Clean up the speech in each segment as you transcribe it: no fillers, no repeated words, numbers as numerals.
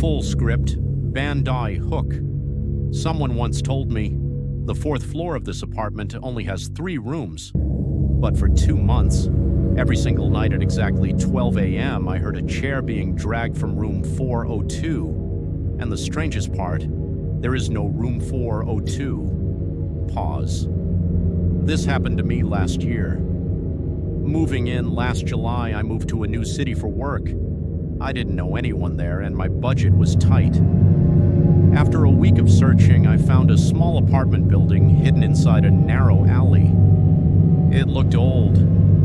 Full script, Bandai hook. Someone once told me, the fourth floor of this apartment only has 3 rooms. But for 2 months, every single night at exactly 12 a.m., I heard a chair being dragged from room 402. And the strangest part, there is no room 402. Pause. This happened to me last year. Moving in last July, I moved to a new city for work. I didn't know anyone there, and my budget was tight. After a week of searching, I found a small apartment building hidden inside a narrow alley. It looked old.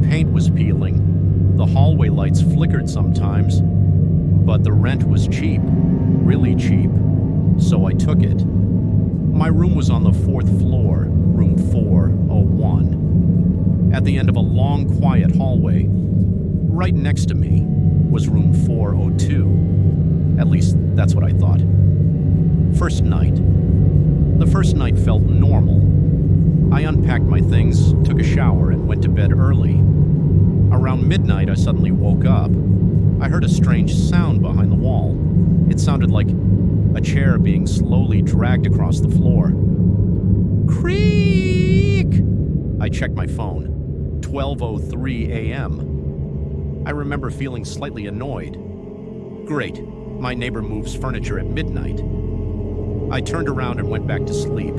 Paint was peeling. The hallway lights flickered sometimes. But the rent was cheap, really cheap, so I took it. My room was on the 4th floor, room 401. At the end of a long, quiet hallway, right next to me, was room 402. At least, that's what I thought. First night. The first night felt normal. I unpacked my things, took a shower, and went to bed early. Around midnight, I suddenly woke up. I heard a strange sound behind the wall. It sounded like a chair being slowly dragged across the floor. Creak! I checked my phone. 12:03 a.m. I remember feeling slightly annoyed. Great, my neighbor moves furniture at midnight. I turned around and went back to sleep.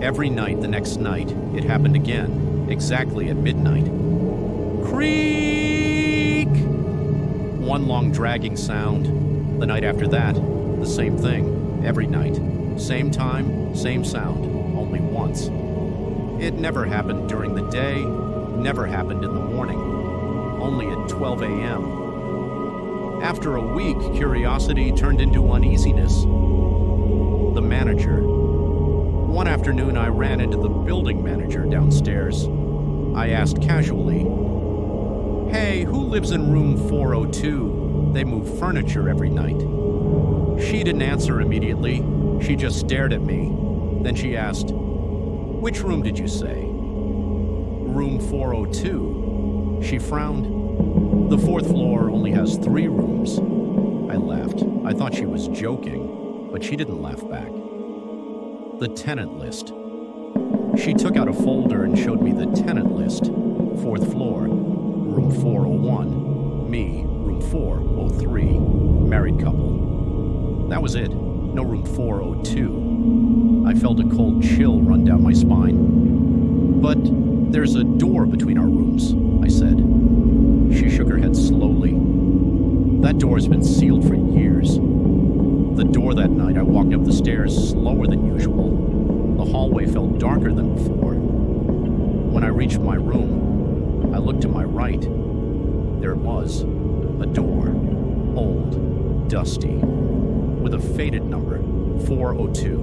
Every night the next night, it happened again, exactly at midnight. Creak! One long dragging sound. The night after that, the same thing, every night. Same time, same sound, only once. It never happened during the day, never happened in the morning, only at 12 a.m. After a week, curiosity turned into uneasiness. The manager. One afternoon, I ran into the building manager downstairs. I asked casually, "Hey, who lives in room 402? They move furniture every night." She didn't answer immediately. She just stared at me. Then she asked, "Which room did you say?" "Room 402. She frowned. "The 4th floor only has 3 rooms." I laughed. I thought she was joking, but she didn't laugh back. The tenant list. She took out a folder and showed me the tenant list. 4th floor, room 401. Me, room 403. Married couple. That was it. No room 402. I felt a cold chill run down my spine. "But there's a door between our rooms," I said. She shook her head slowly. "That door's been sealed for years." The door that night, I walked up the stairs slower than usual. The hallway felt darker than before. When I reached my room, I looked to my right. There it was, a door, old, dusty, with a faded number, 402.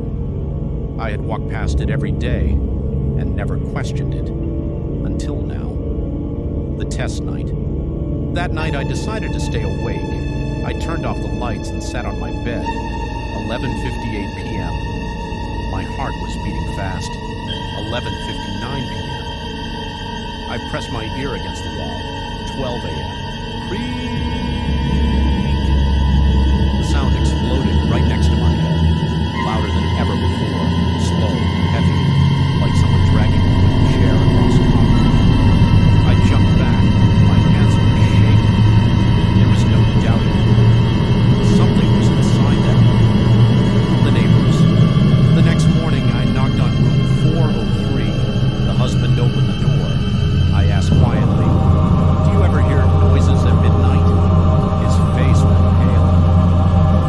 I had walked past it every day and never questioned it, until now. The test night. That night I decided to stay awake. I turned off the lights and sat on my bed. 11:58 p.m. My heart was beating fast. 11:59 p.m. I pressed my ear against the wall. 12 a.m. Creak! The sound exploded right next to my head. Louder than ever before. Slow, heavy, like someone dragging a wooden chair across concrete. I jumped back. My hands were shaking. There was no doubting it. Something was inside that room. The neighbors. The next morning, I knocked on room 403. The husband opened the door. I asked quietly, "Do you ever hear noises at midnight?" His face went pale.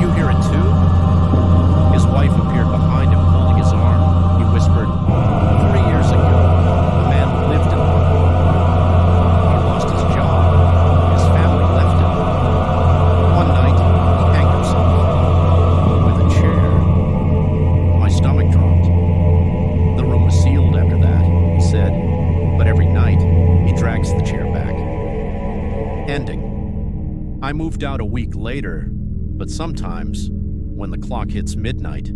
"You hear it too?" His wife appeared behind him, holding his arm. He whispered, "3 years ago, a man lived in the room. He lost his job. His family left him. One night, he hanged himself with a chair." My stomach dropped. "The room was sealed after that," he said, "but every night, he drags the chair back." Ending. I moved out a week later, but sometimes, when the clock hits midnight,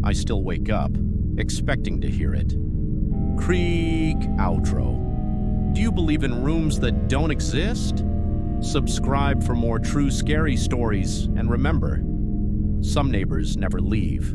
I still wake up, expecting to hear it. Creak outro. Do you believe in rooms that don't exist? Subscribe for more true scary stories, and remember, Some neighbors never leave.